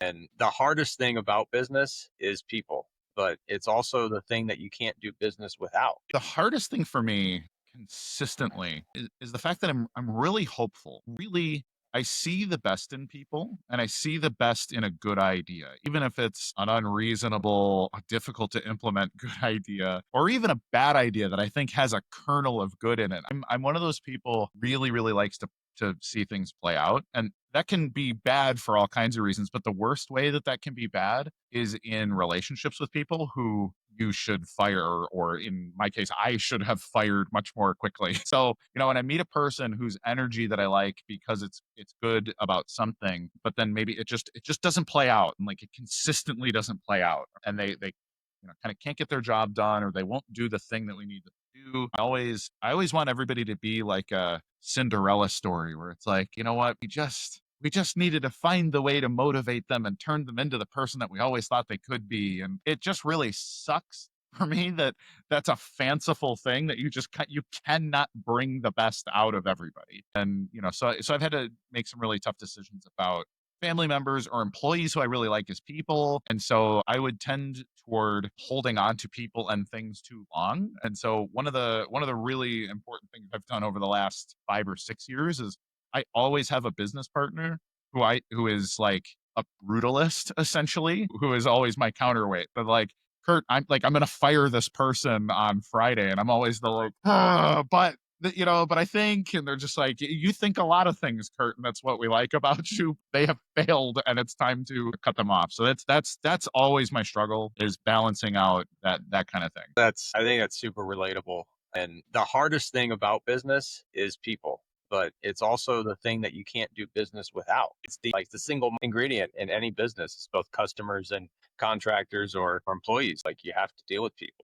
And the hardest thing about business is people, but it's also the thing that you can't do business without. The hardest thing for me consistently is the fact that I'm really hopeful. Really, I see the best in people and I see the best in a good idea, even if it's an unreasonable, difficult to implement good idea, or even a bad idea that I think has a kernel of good in it. I'm one of those people really likes to see things play out. And that can be bad for all kinds of reasons. But the worst way that that can be bad is in relationships with people who you should fire, or in my case, I should have fired much more quickly. So, when I meet a person whose energy that I like because it's good about something, but then maybe it just doesn't play out, and like it consistently doesn't play out, and they kind of can't get their job done, or they won't do the thing that we need to do. I always want everybody to be like a Cinderella story where it's like, you know what, we just needed to find the way to motivate them and turn them into the person that we always thought they could be. And it just really sucks for me that that's a fanciful thing that you cannot bring the best out of everybody. And so I've had to make some really tough decisions about family members or employees who I really like as people. And so I would tend toward holding on to people and things too long. And so one of the really important things I've done over the last 5 or 6 years is I always have a business partner who is like a brutalist essentially, who is always my counterweight. But like, Kurt, I'm gonna fire this person on Friday, and I'm always the like, but I think, and they're just like, you think a lot of things, Kurt, and that's what we like about you. They have failed, and it's time to cut them off. So that's always my struggle, is balancing out that kind of thing. I think that's super relatable. And the hardest thing about business is people, but it's also the thing that you can't do business without. It's the single ingredient in any business. It's both customers and contractors or employees. Like you have to deal with people.